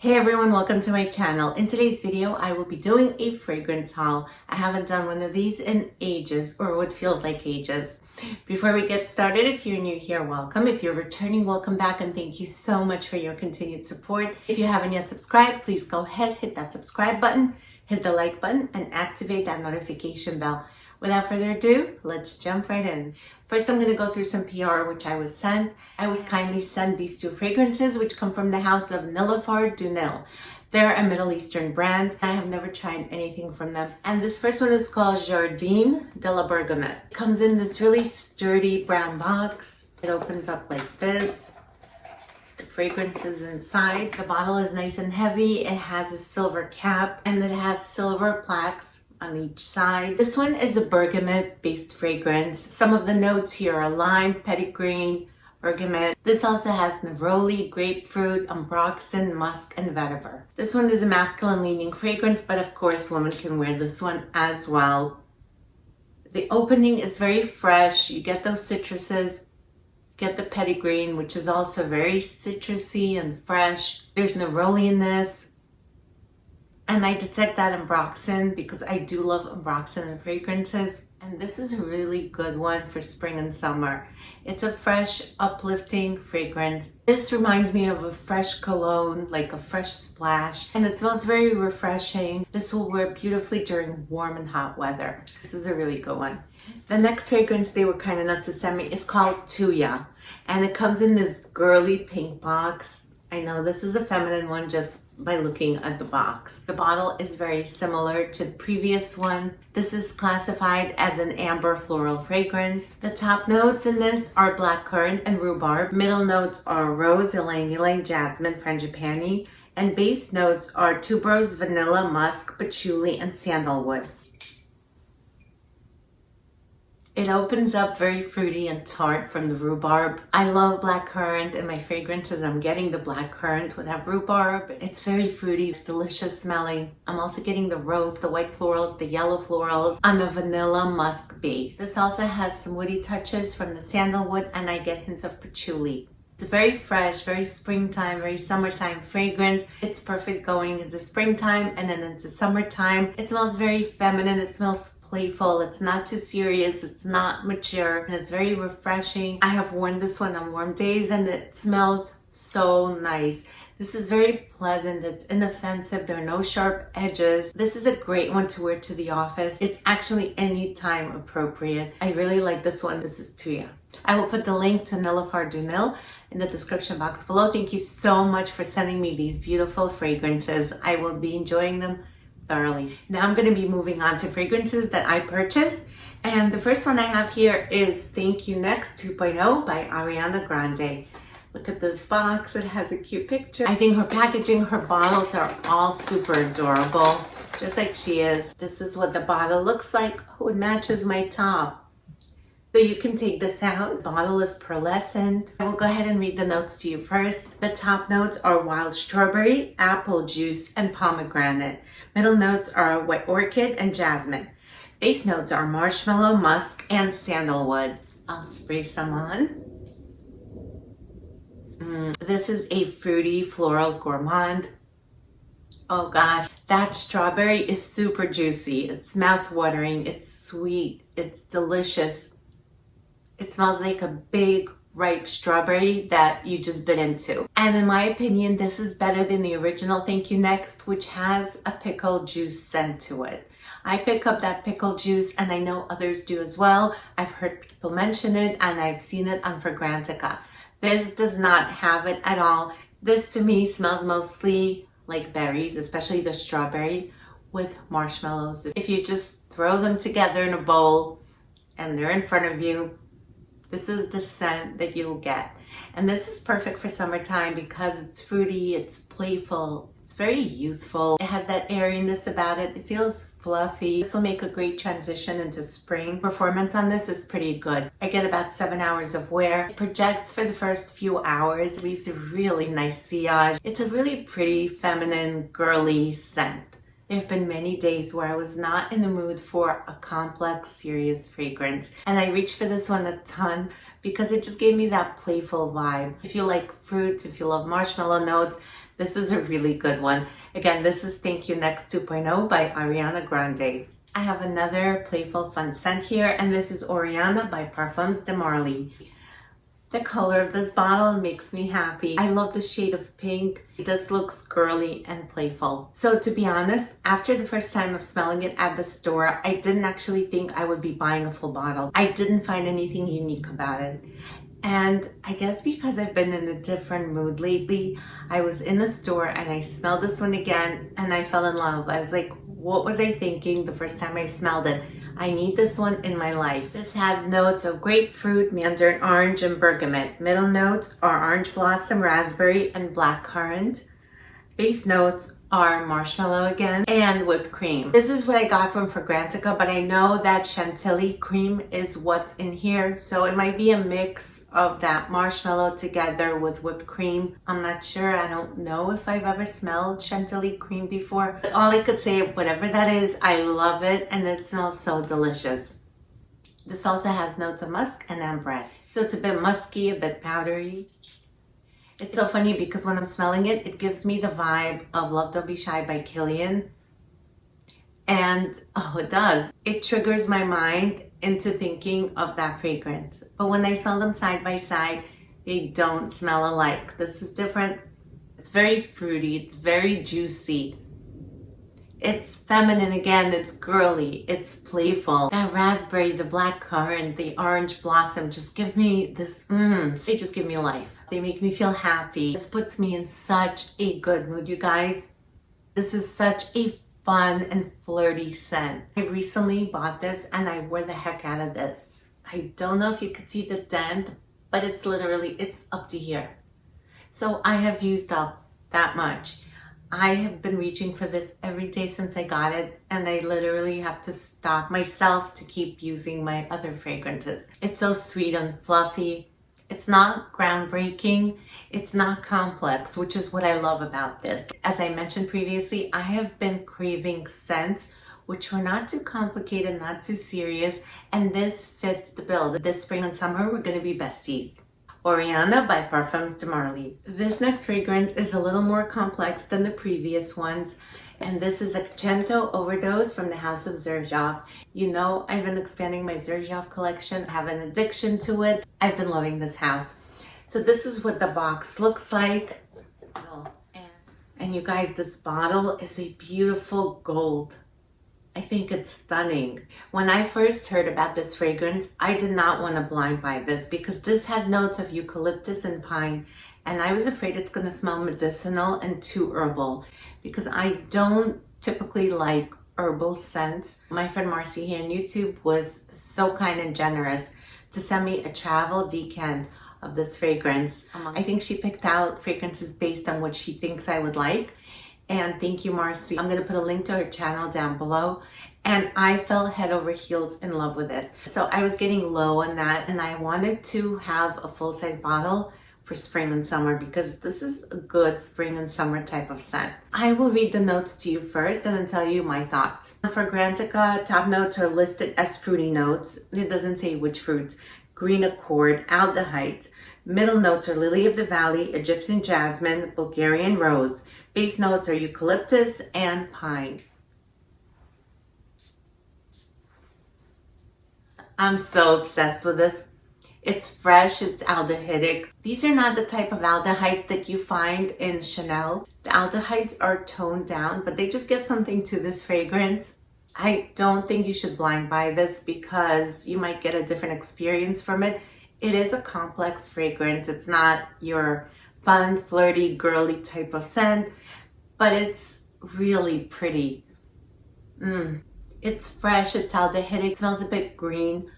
Hey everyone, welcome to my channel. In today's video, I will be doing a fragrance haul. I haven't done one of these in ages, or what feels like ages. Before we get started, if you're new here, welcome. If you're returning, welcome back, and thank you so much for your continued support. If you haven't yet subscribed, please go ahead, hit that subscribe button, hit the like button, and activate that notification bell. Without further ado, let's jump right in. First, I'm going to go through some PR which I was sent. I was kindly sent these two fragrances which come from the house of Nilafar Du Nil. They're a Middle Eastern brand. I have never tried anything from them. And this first one is called Jardins de la Bergamote. It comes in this really sturdy brown box. It opens up like this. The fragrance is inside. The bottle is nice and heavy. It has a silver cap and it has silver plaques on each side. This one is a bergamot based fragrance. Some of the notes here are lime, petitgreen, bergamot. This also has neroli, grapefruit, ambroxan, musk, and vetiver. This one is a masculine leaning fragrance, but of course women can wear this one as well. The opening is very fresh. You get those citruses, get the petitgreen, which is also very citrusy and fresh. There's neroli in this. And I detect that ambroxan because I do love ambroxan in fragrances. And this is a really good one for spring and summer. It's a fresh, uplifting fragrance. This reminds me of a fresh cologne, like a fresh splash. And it smells very refreshing. This will wear beautifully during warm and hot weather. This is a really good one. The next fragrance they were kind enough to send me is called Tuya. And it comes in this girly pink box. I know this is a feminine one just by looking at the box. The bottle is very similar to the previous one. This is classified as an amber floral fragrance. The top notes in this are blackcurrant and rhubarb. Middle notes are rose, ylang ylang, jasmine, frangipani. And base notes are tuberose, vanilla, musk, patchouli, and sandalwood. It opens up very fruity and tart from the rhubarb. I love blackcurrant in my fragrances. I'm getting the blackcurrant with that rhubarb. It's very fruity, it's delicious smelling. I'm also getting the rose, the white florals, the yellow florals on the vanilla musk base. This also has some woody touches from the sandalwood and I get hints of patchouli. It's very fresh, very springtime, very summertime fragrance. It's perfect going into springtime and then into summertime. It smells very feminine. It smells playful. It's not too serious. It's not mature. And it's very refreshing. I have worn this one on warm days and it smells so nice. This is very pleasant. It's inoffensive. There are no sharp edges. This is a great one to wear to the office. It's actually anytime appropriate. I really like this one. This is Tuya. I will put the link to Nilafar Du Nil in the description box below. Thank you so much for sending me these beautiful fragrances. I will be enjoying them thoroughly. Now I'm going to be moving on to fragrances that I purchased. And the first one I have here is Thank You Next 2.0 by Arianna Grande. Look at this box. It has a cute picture. I think her packaging, her bottles are all super adorable, just like she is. This is what the bottle looks like. Oh, it matches my top. So you can take this out. The bottle is pearlescent. I will go ahead and read the notes to you first. The top notes are wild strawberry, apple juice, and pomegranate. Middle notes are white orchid and jasmine. Base notes are marshmallow, musk, and sandalwood. I'll spray some on. This is a fruity floral gourmand. Oh gosh, that strawberry is super juicy. It's mouth-watering, it's sweet, it's delicious. It smells like a big, ripe strawberry that you just bit into. And in my opinion, this is better than the original Thank You Next, which has a pickle juice scent to it. I pick up that pickle juice and I know others do as well. I've heard people mention it and I've seen it on Fragrantica. This does not have it at all. This to me smells mostly like berries, especially the strawberry with marshmallows. If you just throw them together in a bowl and they're in front of you, this is the scent that you'll get. And this is perfect for summertime because it's fruity, it's playful, it's very youthful. It has that airiness about it. It feels fluffy. This will make a great transition into spring. Performance on this is pretty good. I get about 7 hours of wear. It projects for the first few hours. It leaves a really nice sillage. It's a really pretty, feminine, girly scent. There have been many days where I was not in the mood for a complex, serious fragrance. And I reached for this one a ton because it just gave me that playful vibe. If you like fruits, if you love marshmallow notes, This is a really good one. Again, this is Thank You Next 2.0 by Ariana Grande. I have another playful fun scent here, and this is Oriana by Parfums de Marly. The color of this bottle makes me happy. I love the shade of pink. This looks girly and playful. So to be honest, after the first time of smelling it at the store, I didn't actually think I would be buying a full bottle. I didn't find anything unique about it. And I guess because I've been in a different mood lately, I was in the store and I smelled this one again and I fell in love. I was like, what was I thinking the first time I smelled it? I need this one in my life. This has notes of grapefruit, mandarin orange, and bergamot. Middle notes are orange blossom, raspberry, and blackcurrant. Base notes are marshmallow again and whipped cream. This is what I got from Granta, but I know that chantilly cream is what's in here. So it might be a mix of that marshmallow together with whipped cream. I'm not sure. I don't know if I've ever smelled chantilly cream before. But all I could say, whatever that is, I love it and it smells so delicious. This also has notes of musk and ambrette. So it's a bit musky, a bit powdery. It's so funny because when I'm smelling it, it gives me the vibe of Love Don't Be Shy by Killian. And oh, it does. It triggers my mind into thinking of that fragrance. But when I smell them side by side, they don't smell alike. This is different. It's very fruity. It's very juicy. It's feminine again. It's girly. It's playful. That raspberry, the blackcurrant, the orange blossom just give me this, they just give me life. They make me feel happy. This puts me in such a good mood, you guys. This is such a fun and flirty scent. I recently bought this and I wore the heck out of this. I don't know if you could see the dent, but it's up to here. So I have used up that much. I have been reaching for this every day since I got it, and I literally have to stop myself to keep using my other fragrances. It's so sweet and fluffy. It's not groundbreaking. It's not complex, which is what I love about this. As I mentioned previously, I have been craving scents which were not too complicated, not too serious, and this fits the bill. This spring and summer, we're going to be besties. Oriana by Parfums de Marly. This next fragrance is a little more complex than the previous ones, and this is Accento Overdose from the house of Xerjoff. You know, I've been expanding my Xerjoff collection. I have an addiction to it. I've been loving this house. So this is what the box looks like. And you guys, this bottle is a beautiful gold. I think it's stunning. When I first heard about this fragrance, I did not want to blind buy this because this has notes of eucalyptus and pine, and I was afraid it's going to smell medicinal and too herbal because I don't typically like herbal scents. My friend Marcy here on YouTube was so kind and generous to send me a travel decant of this fragrance. I think she picked out fragrances based on what she thinks I would like. And thank you, Marcy. I'm going to put a link to her channel down below. And I fell head over heels in love with it. So I was getting low on that, and I wanted to have a full-size bottle for spring and summer because this is a good spring and summer type of scent. I will read the notes to you first and then tell you my thoughts. For Granta, top notes are listed as fruity notes. It doesn't say which fruits. Green accord, aldehyde. Middle notes are lily of the valley, Egyptian jasmine, Bulgarian rose. Base notes are eucalyptus and pine. I'm so obsessed with this. It's fresh, it's aldehydic. These are not the type of aldehydes that you find in Chanel. The aldehydes are toned down, but they just give something to this fragrance. I don't think you should blind buy this because you might get a different experience from it. It is a complex fragrance. It's not your fun, flirty, girly type of scent, but it's really pretty. It's fresh, it's aldehydic, it smells a bit green.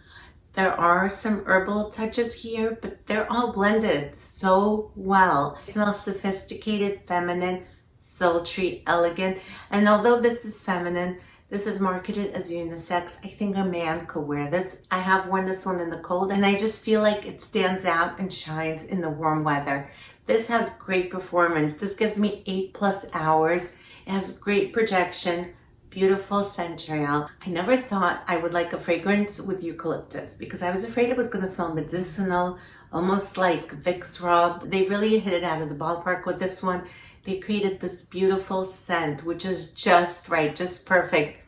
There are some herbal touches here, but they're all blended so well. It smells sophisticated, feminine, sultry, elegant. And although this is feminine, this is marketed as unisex. I think a man could wear this. I have worn this one in the cold, and I just feel like it stands out and shines in the warm weather. This has great performance. This gives me 8+ hours. It has great projection, beautiful scent trail. I never thought I would like a fragrance with eucalyptus because I was afraid it was going to smell medicinal almost like Vicks Rub. They really hit it out of the ballpark with this one. They created this beautiful scent, which is just right, just perfect.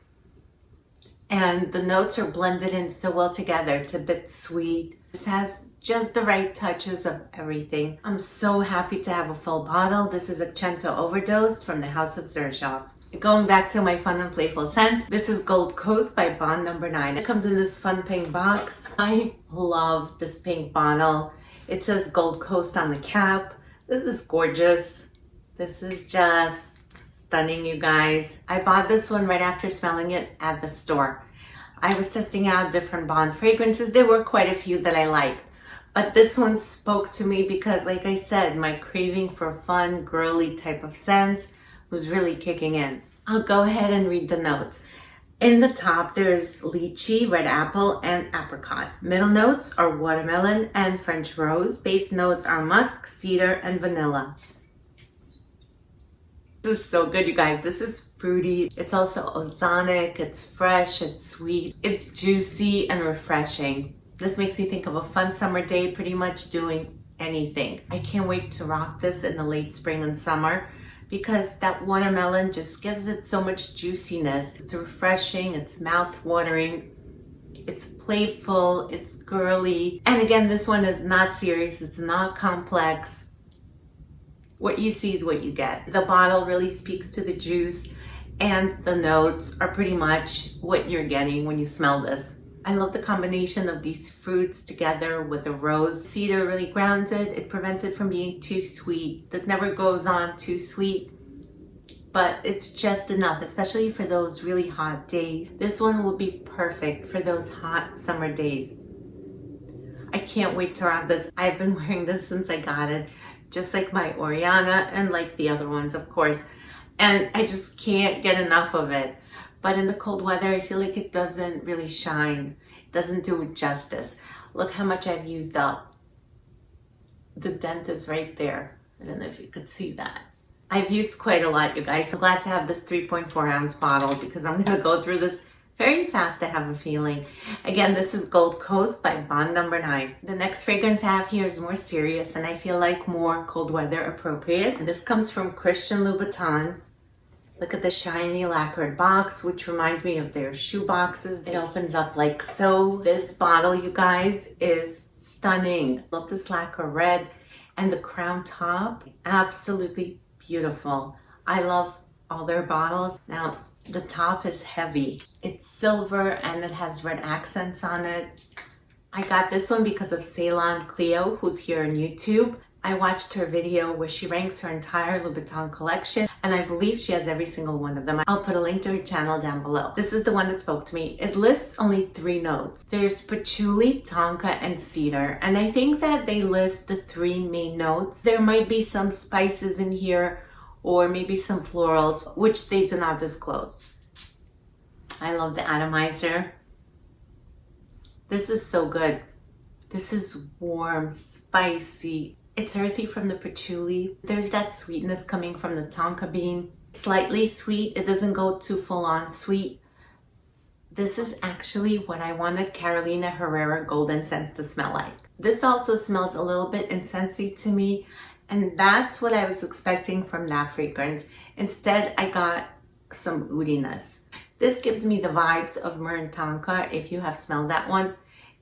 And the notes are blended in so well together. It's a bit sweet. This has just the right touches of everything. I'm so happy to have a full bottle. This is Accento Overdose from the House of Xerjoff. Going back to my fun and playful scents, this is Gold Coast by Bond No. 9. It comes in this fun pink box. I love this pink bottle. It says Gold Coast on the cap. This is gorgeous. This is just stunning, you guys. I bought this one right after smelling it at the store. I was testing out different Bond fragrances. There were quite a few that I liked. But this one spoke to me because, like I said, my craving for fun, girly type of scents was really kicking in. I'll go ahead and read the notes. In the top, there's lychee, red apple, and apricot. Middle notes are watermelon and French rose. Base notes are musk, cedar, and vanilla. This is so good, you guys. This is fruity. It's also ozonic. It's fresh. It's sweet. It's juicy and refreshing. This makes me think of a fun summer day, pretty much doing anything. I can't wait to rock this in the late spring and summer because that watermelon just gives it so much juiciness. It's refreshing. It's mouth-watering. It's playful. It's girly. And again, this one is not serious. It's not complex. What you see is what you get. The bottle really speaks to the juice, and the notes are pretty much what you're getting when you smell this. I love the combination of these fruits together with the rose. Cedar really grounds it. It prevents it from being too sweet. This never goes on too sweet, but it's just enough, especially for those really hot days. This one will be perfect for those hot summer days. I can't wait to rock this. I've been wearing this since I got it, just like my Oriana and like the other ones, of course. And I just can't get enough of it. But in the cold weather, I feel like it doesn't really shine. It doesn't do it justice. Look how much I've used up. The dent is right there. I don't know if you could see that. I've used quite a lot, you guys. I'm glad to have this 3.4 ounce bottle because I'm going to go through this very fast, I have a feeling. Again, this is Gold Coast by Bond No. 9. The next fragrance I have here is more serious and I feel like more cold weather appropriate. And this comes from Christian Loubiton. Look at the shiny lacquered box, which reminds me of their shoe boxes. It opens up like so. This bottle, you guys, is stunning. Love this lacquer red and the crown top. Absolutely beautiful. I love all their bottles. Now, the top is heavy. It's silver and it has red accents on it. I got this one because of Ceylon Cleo, who's here on YouTube. I watched her video where she ranks her entire Loubicrown collection, and I believe she has every single one of them. I'll put a link to her channel down below. This is the one that spoke to me. It lists only 3 notes. There's patchouli, tonka, and cedar, and I think that they list the 3 main notes. There might be some spices in here, or maybe some florals, which they do not disclose. I love the atomizer. This is so good. This is warm, spicy. It's earthy from the patchouli. There's that sweetness coming from the tonka bean. Slightly sweet. It doesn't go too full on sweet. This is actually what I wanted Carolina Herrera Golden Scents to smell like. This also smells a little bit incensey to me, and that's what I was expecting from that fragrance. Instead, I got some oudiness. This gives me the vibes of Myrrh and Tonka, if you have smelled that one.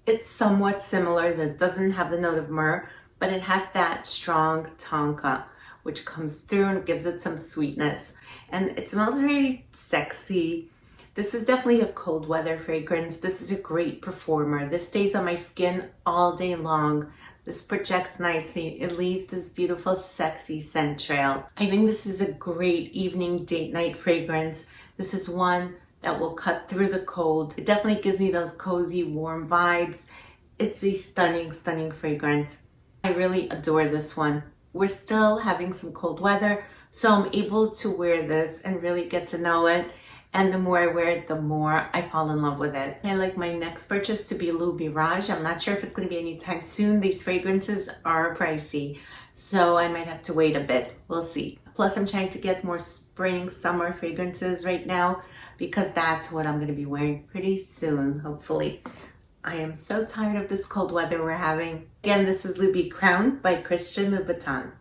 It's somewhat similar. This doesn't have the note of myrrh, but it has that strong tonka, which comes through and gives it some sweetness. And it smells very sexy. This is definitely a cold weather fragrance. This is a great performer. This stays on my skin all day long. This projects nicely. It leaves this beautiful, sexy scent trail. I think this is a great evening date night fragrance. This is one that will cut through the cold. It definitely gives me those cozy, warm vibes. It's a stunning, stunning fragrance. I really adore this one. We're still having some cold weather, so I'm able to wear this and really get to know it. And the more I wear it, the more I fall in love with it. I like my next purchase to be Loubiroge. I'm not sure if it's going to be anytime soon. These fragrances are pricey, so I might have to wait a bit. We'll see. Plus, I'm trying to get more spring, summer fragrances right now because that's what I'm going to be wearing pretty soon, hopefully. I am so tired of this cold weather we're having. Again, this is Loubicrown by Christian Louboutin.